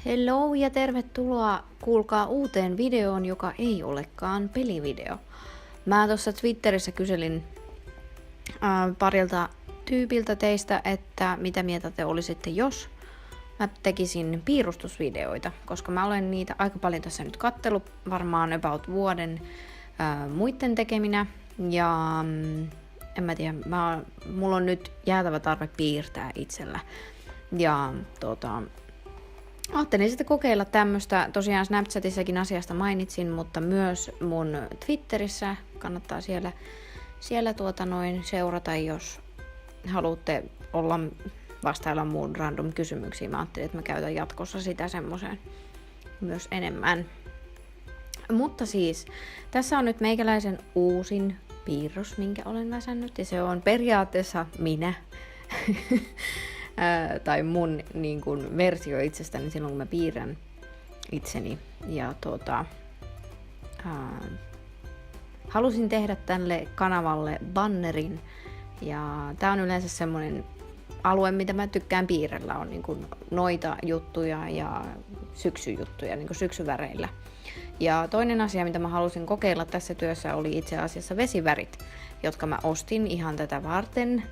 Hello ja tervetuloa kuulkaa uuteen videoon, joka ei olekaan pelivideo. Mä tuossa Twitterissä kyselin parilta tyypiltä teistä, että mitä mieltä te olisitte, jos mä tekisin piirustusvideoita, koska mä olen niitä aika paljon tässä nyt kattellut, varmaan about vuoden muitten tekeminä. Ja en mä tiedä, mulla on nyt jäätävä tarve piirtää itsellä. Ja ajattelin sitten kokeilla tämmöistä, tosiaan Snapchatissakin asiasta mainitsin, mutta myös mun Twitterissä kannattaa siellä seurata, jos haluatte vastailla mun random kysymyksiin. Mä ajattelin, että mä käytän jatkossa sitä semmoiseen myös enemmän. Mutta siis, tässä on nyt meikäläisen uusin piirros, minkä olen väsännyt, ja se on periaatteessa minä. Tai mun niin kun, versio itsestäni silloin, kun mä piirrän itseni. Ja halusin tehdä tälle kanavalle bannerin. Ja tää on yleensä semmonen alue, mitä mä tykkään piirrellä, on niin kun, noita juttuja ja syksyjuttuja, niin kun syksyväreillä. Ja toinen asia, mitä mä halusin kokeilla tässä työssä, oli itse asiassa vesivärit, jotka mä ostin ihan tätä varten.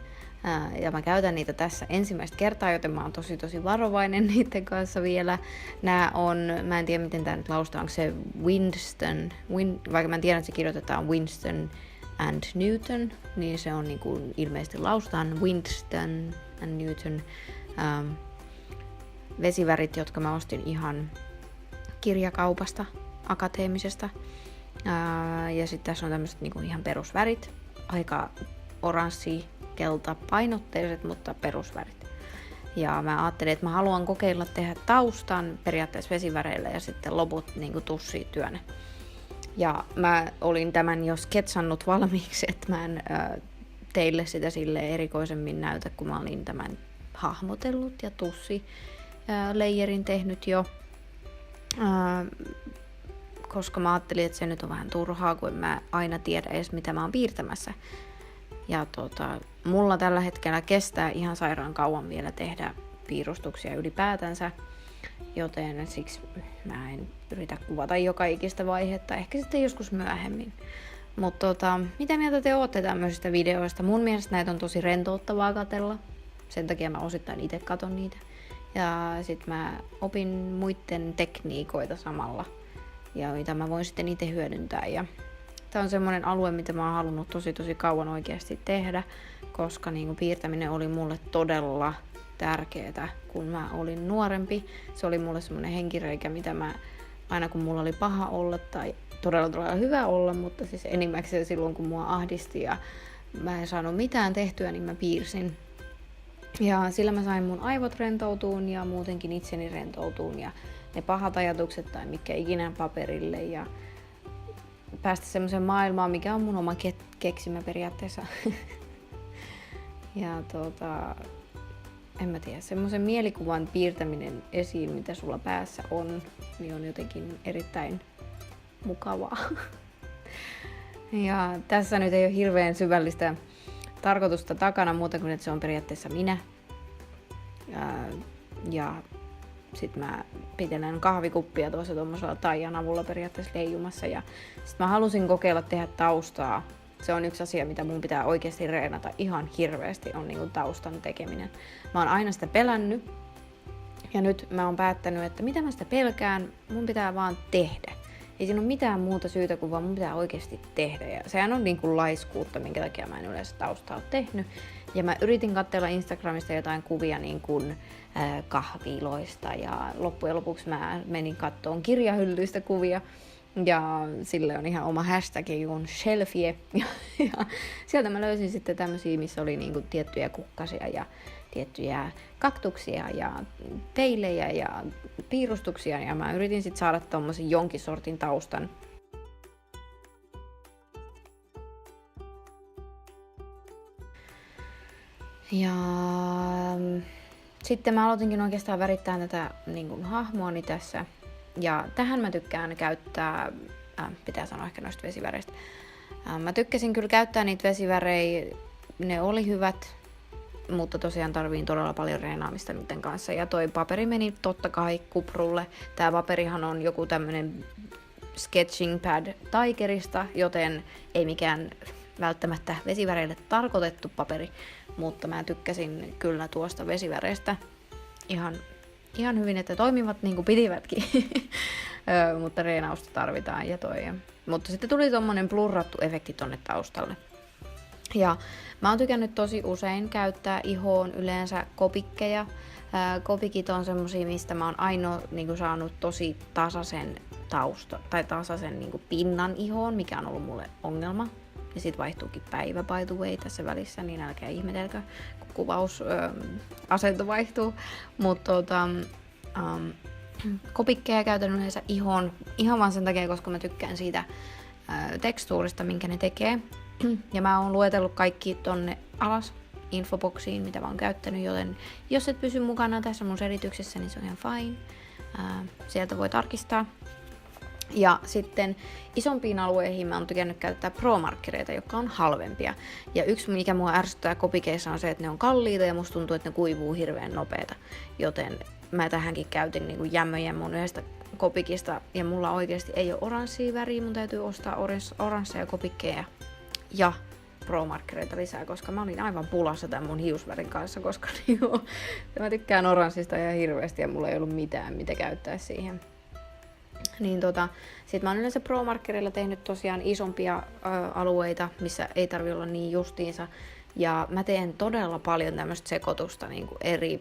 Ja mä käytän niitä tässä ensimmäistä kertaa, joten mä oon tosi varovainen niiden kanssa vielä. Nää on, mä en tiedä miten tää nyt lausutaan, onko se Winston, vaikka mä en tiedä, että se kirjoitetaan Winston and Newton, niin se on niin kuin ilmeisesti lausutaan Winston and Newton vesivärit, jotka mä ostin ihan kirjakaupasta, akateemisesta. Ja sitten tässä on tämmöiset niin kuin ihan perusvärit, aika oranssi, kelta painotteiset, mutta perusvärit. Ja mä ajattelin, että mä haluan kokeilla tehdä taustan periaatteessa vesiväreillä ja sitten loput niin tussityönä. Ja mä olin tämän jo sketsannut valmiiksi, että mä en teille sitä sille erikoisemmin näytä, kun mä olin tämän hahmotellut ja tussi-leijerin tehnyt jo. Koska mä ajattelin, että se nyt on vähän turhaa, kun en mä aina tiedä edes mitä mä oon piirtämässä. Ja mulla tällä hetkellä kestää ihan sairaan kauan vielä tehdä piirustuksia ylipäätänsä, joten siksi mä en yritä kuvata joka ikistä vaihetta, ehkä sitten joskus myöhemmin. Mutta mitä mieltä te ootte tämmöisistä videoista? Mun mielestä näitä on tosi rentouttavaa katsella, sen takia mä osittain itse katon niitä. Ja sit mä opin muiden tekniikoita samalla, ja mitä mä voin sitten itse hyödyntää. Ja tää on semmonen alue, mitä mä oon halunnut tosi kauan oikeasti tehdä, koska niinku piirtäminen oli mulle todella tärkeetä, kun mä olin nuorempi. Se oli mulle semmonen henkireikä, mitä mä aina kun mulla oli paha olla tai todella hyvä olla, mutta siis enimmäkseen silloin kun mua ahdisti ja mä en saanut mitään tehtyä, niin mä piirsin. Ja sillä mä sain mun aivot rentoutuun ja muutenkin itseni rentoutuun ja ne pahat ajatukset tai mikä ikinä paperille ja päästä semmoiseen maailmaan, mikä on mun oma keksimä periaatteessa. Ja en mä tiedä, semmoisen mielikuvan piirtäminen esiin, mitä sulla päässä on, niin on jotenkin erittäin mukavaa. Ja tässä nyt ei ole hirveän syvällistä tarkoitusta takana muuta kuin, että se on periaatteessa minä. Ja sit mä pitelen kahvikuppia tuossa tuommoisella taian avulla periaatteessa leijumassa. Ja sit mä halusin kokeilla tehdä taustaa. Se on yksi asia, mitä mun pitää oikeasti reenata ihan hirveästi, on niinku taustan tekeminen. Mä oon aina sitä pelännyt. Ja nyt mä oon päättänyt, että mitä mä sitä pelkään, mun pitää vaan tehdä. Ei siinä ole mitään muuta syytä kuin vaan mun pitää oikeasti tehdä. Ja sehän on niinku laiskuutta, minkä takia mä en yleensä taustaa ole tehnyt. Ja mä yritin katsella Instagramista jotain kuvia niin kuin kahviloista ja loppujen lopuksi mä menin kattoon kirjahyllyistä kuvia. Ja sille on ihan oma hashtag, on shelfie. Ja sieltä mä löysin sitten tämmösiä, missä oli niinku tiettyjä kukkasia ja tiettyjä kaktuksia ja peilejä ja piirustuksia. Ja mä yritin sitten saada tommosen jonkin sortin taustan. Ja sitten mä aloitinkin oikeastaan värittää tätä niin kuin hahmoani tässä. Ja tähän mä tykkään käyttää, pitää sanoa ehkä noista vesiväreistä. Mä tykkäsin kyllä käyttää niitä vesivärejä, ne oli hyvät. mutta tosiaan tarviin todella paljon reenaamista niiden kanssa. Ja toi paperi meni totta kai kuprulle. Tää paperihan on joku tämmönen sketching pad Tigerista, joten ei mikään välttämättä vesiväreille tarkoitettu paperi, mutta mä tykkäsin kyllä tuosta vesiväreistä ihan hyvin, että toimivat niin kuin pitivätkin, mutta reenausta tarvitaan. Mutta sitten tuli tommonen blurrattu efekti tonne taustalle. Ja mä oon tykännyt tosi usein käyttää ihoon yleensä kopikkeja. Kopikit on semmosia, mistä mä oon ainoa niin saanut tosi tasaisen tasaisen niin pinnan ihoon, mikä on ollut mulle ongelma. Ja sit vaihtuukin päivä by the way tässä välissä, niin älkää ihmetelkö, kun kuvausasento vaihtuu. Mutta kopikkeja käytän yleensä ihoon ihan vaan sen takia, koska mä tykkään siitä tekstuurista, minkä ne tekee. Ja mä oon luetellut kaikki tonne alas infoboksiin, mitä mä oon käyttänyt, joten jos et pysy mukana tässä mun selityksessä, niin se on ihan fine. Sieltä voi tarkistaa. Ja sitten isompiin alueihin mä oon tykännyt käyttää pro-markkereita, jotka on halvempia. Ja yksi, mikä mua ärsyttää kopikeissa, on se, että ne on kalliita ja musta tuntuu, että ne kuivuu hirveän nopeeta. Joten mä tähänkin käytin niinku jämmöjä mun yhdestä kopikista, ja mulla oikeasti ei ole oranssia väriä, mun täytyy ostaa oransseja kopikkeja ja pro-markkereita lisää, koska mä olin aivan pulassa tämän mun hiusvärin kanssa, koska mä tykkään oranssista ihan hirveästi ja mulla ei ollut mitään, mitä käyttää siihen. Niin sit mä oon yleensä pro-markkerilla tehnyt tosiaan isompia alueita, missä ei tarvi olla niin justiinsa. Ja mä teen todella paljon tämmöstä sekoitusta niinku eri,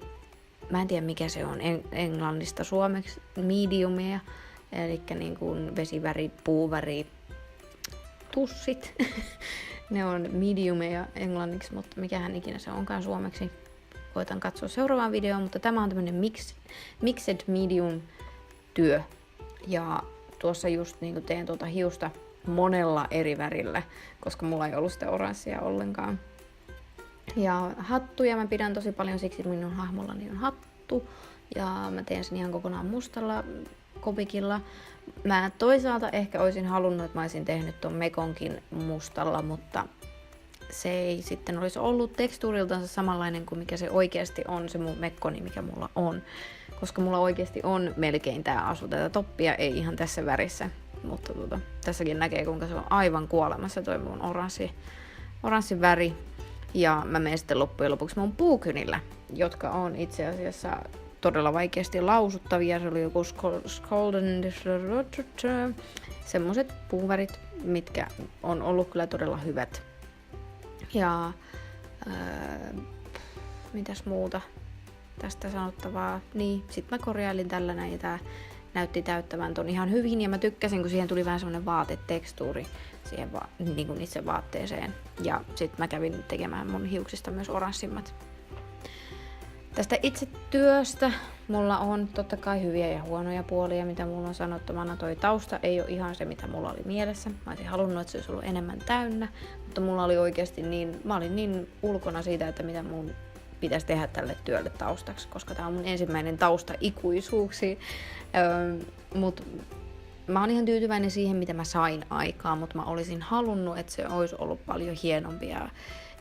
mä en tiedä mikä se on englannista suomeksi, mediumeja, eli niinku vesiväri, puuväri, tussit. Ne on mediumeja englanniksi, mutta mikähän ikinä se onkaan suomeksi. Koitan katsoa seuraavaan videoon, mutta tämä on tämmönen mixed medium työ. Ja tuossa just niin teen tuota hiusta monella eri värillä, koska mulla ei ollut sitä oranssia ollenkaan. Ja hattuja mä pidän tosi paljon siksi, että minun hahmollani on hattu. Ja mä teen sen ihan kokonaan mustalla kopikilla. Mä toisaalta ehkä olisin halunnut, että mä olisin tehnyt ton mekonkin mustalla, mutta se ei sitten olisi ollut tekstuuriltansa samanlainen kuin mikä se oikeasti on, se mun mekkoni, mikä mulla on. Koska mulla oikeasti on melkein tää asu, tätä toppia ei ihan tässä värissä. Mutta tässäkin näkee, kuinka se on aivan kuolemassa toi mun oranssi väri. Ja mä menen sitten loppujen lopuksi mun puukynillä, jotka on itse asiassa todella vaikeasti lausuttavia. Se oli joku semmoset puuvärit, mitkä on ollut kyllä todella hyvät. Ja mitäs muuta tästä sanottavaa? Niin, sit mä korjailin tällä näin ja tää näytti täyttävän ton ihan hyvin. Ja mä tykkäsin, kun siihen tuli vähän semmonen vaatetekstuuri siihen niin kuin itse vaatteeseen. Ja sit mä kävin tekemään mun hiuksista myös oranssimmat. Tästä itse työstä mulla on totta kai hyviä ja huonoja puolia, mitä mulla on sanottavana. Toi tausta ei ole ihan se, mitä mulla oli mielessä. Mä olisin halunnut, että se olisi ollut enemmän täynnä, mutta mulla oli oikeasti mä olin niin ulkona siitä, että mitä mun pitäisi tehdä tälle työlle taustaksi, koska tää on mun ensimmäinen tausta ikuisuuksiin. Mut mä oon ihan tyytyväinen siihen, mitä mä sain aikaan, mutta mä olisin halunnut, että se olisi ollut paljon hienompia,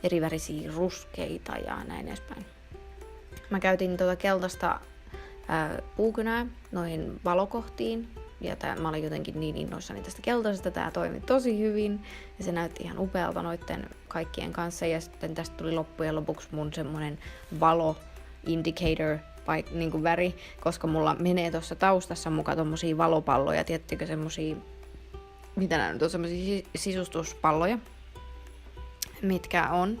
erivärisiä ruskeita ja näin edespäin. Mä käytin keltaista puukynää noihin valokohtiin, ja mä olin jotenkin niin innoissani tästä keltaisesta, tää toimi tosi hyvin, ja se näytti ihan upealta noitten kaikkien kanssa, ja sitten tästä tuli loppujen lopuksi mun semmonen valo indicator, niin kuin väri, koska mulla menee tuossa taustassa mukaan tommosia valopalloja, tiettykö semmosia, mitä nää nyt on, semmosia sisustuspalloja, mitkä on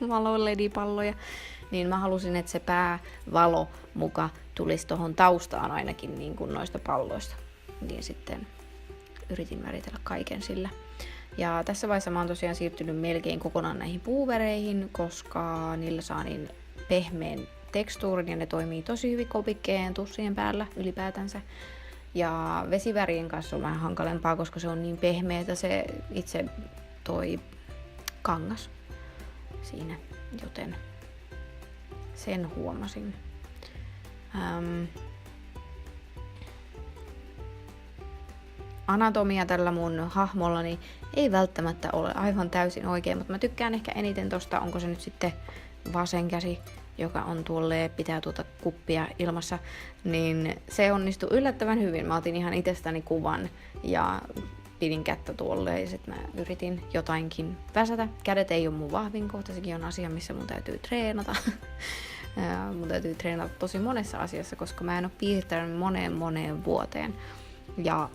valo-ledipalloja, niin mä halusin, että se päävalo muka tulisi tohon taustaan ainakin niin kuin noista palloista. Niin sitten yritin väritellä kaiken sillä. Ja tässä vaiheessa mä oon tosiaan siirtynyt melkein kokonaan näihin puuvereihin, koska niillä saa niin pehmeän tekstuurin ja ne toimii tosi hyvin kopikkeen tussien päällä ylipäätänsä. Ja vesivärien kanssa on vähän hankalempaa, koska se on niin pehmeätä se itse toi kangas siinä, joten sen huomasin. Anatomia tällä mun hahmollani ei välttämättä ole aivan täysin oikein, mutta mä tykkään ehkä eniten tosta, onko se nyt sitten vasen käsi, joka on tuolleen, pitää tuota kuppia ilmassa, niin se onnistui yllättävän hyvin. Mä otin ihan itsestäni kuvan ja pidin kättä tuolleen ja sitten mä yritin jotainkin väsätä. Kädet ei ole mun vahvin kohta, sekin on asia, missä mun täytyy treenata. Mun täytyy treenata tosi monessa asiassa, koska mä en ole piirtänyt moneen vuoteen. Ja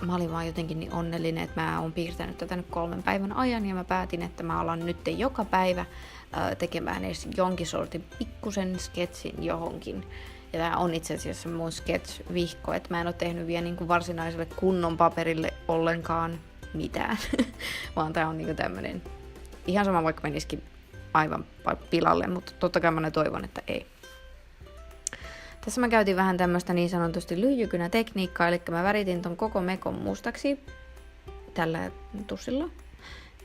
mä olin vaan jotenkin niin onnellinen, että mä oon piirtänyt tätä nyt 3 päivän ajan ja mä päätin, että mä alan nyt joka päivä tekemään edes jonkin sortin pikkusen sketsin johonkin. Ja tää on itse asiassa mun sketch-vihko, että mä en oo tehnyt vielä niinku varsinaiselle kunnon paperille ollenkaan mitään. Vaan tää on niinku tämmönen, ihan sama vaikka menisikin aivan pilalle, mutta totta kai mä toivon, että ei. Tässä mä käytin vähän tämmöstä niin sanotusti lyijykynä-tekniikkaa, eli mä väritin ton koko mekon mustaksi tällä tussilla.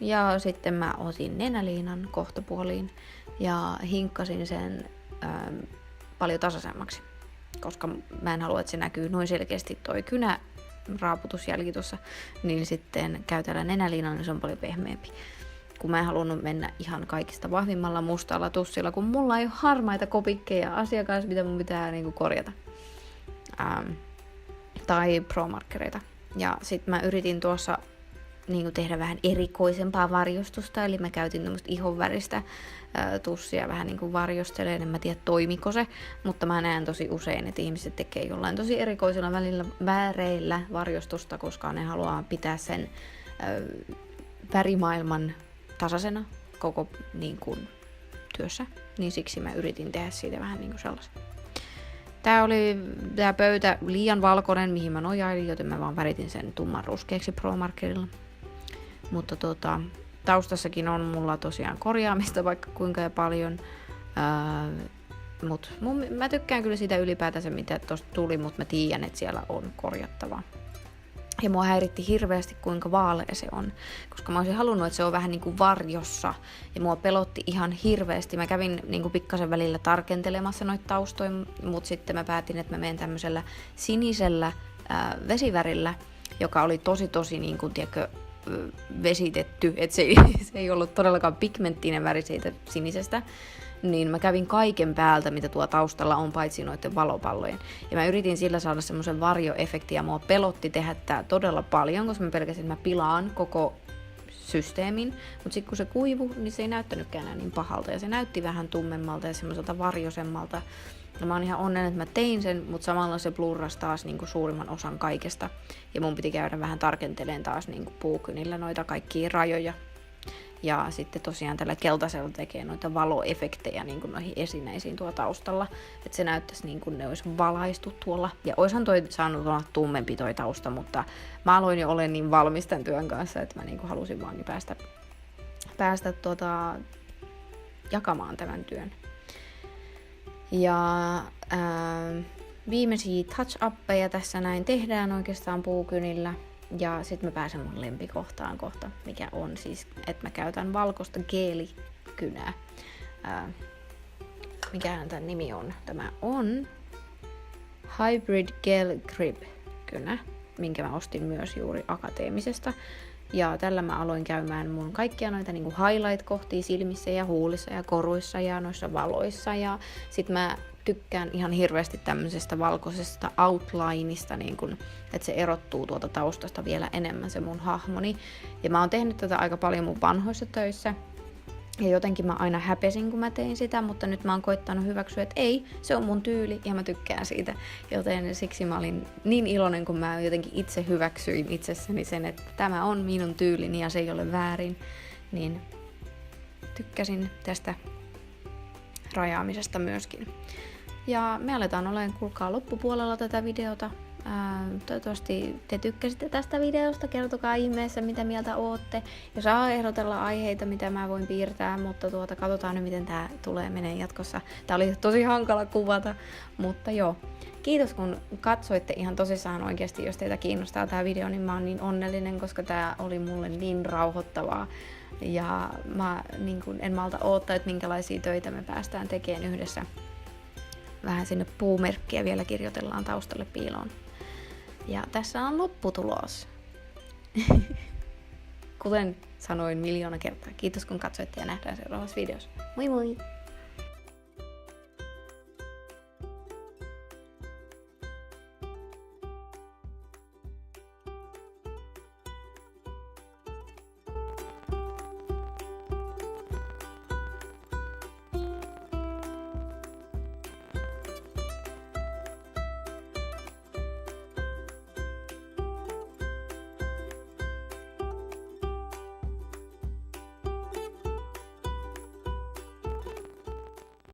Ja sitten mä otin nenäliinan kohtapuoliin ja hinkkasin sen paljon tasaisemmaksi, koska mä en halua, että se näkyy noin selkeästi toi kynäraaputusjälki tuossa, niin sitten käytällä nenäliinan, niin se on paljon pehmeämpi. Kun mä en halunnut mennä ihan kaikista vahvimmalla mustalla tussilla, kun mulla ei ole harmaita kopikkeja asiakas, mitä mun pitää niinku korjata. Tai pro-markkereita. Ja sit mä yritin tuossa niinku tehdä vähän erikoisempaa varjostusta, eli mä käytin tämmöistä ihonväristä tussia vähän niinku varjosteleen, en mä tiedä toimiko se, mutta mä näen tosi usein, että ihmiset tekee jollain tosi erikoisilla väreillä varjostusta, koska ne haluaa pitää sen värimaailman tasaisena koko niin kuin, työssä, niin siksi mä yritin tehdä siitä vähän niin kuin sellaisen. Tää oli tää pöytä liian valkoinen, mihin mä nojailin, joten mä vaan väritin sen tumman ruskeaksi pro-markerilla. Mutta taustassakin on mulla tosiaan korjaamista vaikka kuinka ja paljon. Mä tykkään kyllä siitä ylipäätänsä, mitä tosta tuli, mutta mä tiedän, että siellä on korjattavaa. Ja mua häiritti hirveästi, kuinka vaalea se on, koska mä olisin halunnut, että se on vähän niin kuin varjossa. Ja mua pelotti ihan hirveästi. Mä kävin niin kuin pikkasen välillä tarkentelemassa noita taustoja, mutta sitten mä päätin, että mä menen tämmöisellä sinisellä vesivärillä, joka oli tosi niin kuin, tiedätkö, vesitetty. Että se ei ollut todellakaan pigmenttinen väri siitä sinisestä. Niin mä kävin kaiken päältä, mitä tuo taustalla on, paitsi noiden valopallojen. Ja mä yritin sillä saada semmoisen varjoefektin, ja mua pelotti tehdä tää todella paljon, koska mä pelkäsin, että mä pilaan koko systeemin. Mutta sitten kun se kuivui, niin se ei näyttänytkään enää niin pahalta, ja se näytti vähän tummemmalta ja semmoiselta varjosemmalta. Ja mä oon ihan onnellinen, että mä tein sen, mutta samalla se blurrasi taas niinku suurimman osan kaikesta. Ja mun piti käydä vähän tarkenteleen taas niinku puukynillä noita kaikkia rajoja. Ja sitten tosiaan tällä keltaisella tekee noita valoefektejä niin kuin noihin esineisiin tuolla taustalla. Että se näyttäisi niin kuin ne olisi valaistu tuolla. Ja oishan toi saanut olla tummempi toi tausta, mutta mä aloin jo olla niin valmis tämän työn kanssa, että mä niin kuin halusin vaan päästä jakamaan tämän työn. Ja viimeisiä touch-uppeja tässä näin tehdään oikeastaan puukynillä. Ja sitten mä pääsen mun lempikohtaan kohta, mikä on siis, että mä käytän valkoista geelikynää. Mikähän tämän nimi on? Tämä on Hybrid Gel Grip kynä, minkä mä ostin myös juuri Akateemisesta. Ja tällä mä aloin käymään mun kaikkia noita niinku highlight-kohtia silmissä ja huulissa ja koruissa ja noissa valoissa. Ja sit mä tykkään ihan hirveästi tämmöisestä valkoisesta outlineista, niin kun, että se erottuu tuolta taustasta vielä enemmän se mun hahmoni. Ja mä oon tehnyt tätä aika paljon mun vanhoissa töissä. Ja jotenkin mä aina häpesin, kun mä tein sitä, mutta nyt mä oon koittanut hyväksyä, että ei, se on mun tyyli ja mä tykkään siitä. Joten siksi mä olin niin iloinen, kun mä jotenkin itse hyväksyin itsessäni sen, että tämä on minun tyylini ja se ei ole väärin. Niin tykkäsin tästä rajaamisesta myöskin. Ja me aletaan olemaan, kuulkaa, loppupuolella tätä videota. Toivottavasti te tykkäsitte tästä videosta. Kertokaa ihmeessä, mitä mieltä ootte. Ja saa ehdotella aiheita, mitä mä voin piirtää, mutta katsotaan nyt, miten tää tulee menee jatkossa. Tää oli tosi hankala kuvata, mutta joo. Kiitos, kun katsoitte ihan tosissaan oikeasti. Jos teitä kiinnostaa tää video, niin mä oon niin onnellinen, koska tää oli mulle niin rauhoittavaa. Ja mä en malta odottaa, että minkälaisia töitä me päästään tekemään yhdessä. Vähän sinne puumerkkiä vielä kirjoitellaan taustalle piiloon. Ja tässä on lopputulos. Kuten sanoin 1 000 000 kertaa. Kiitos kun katsoitte ja nähdään seuraavassa videossa. Moi moi!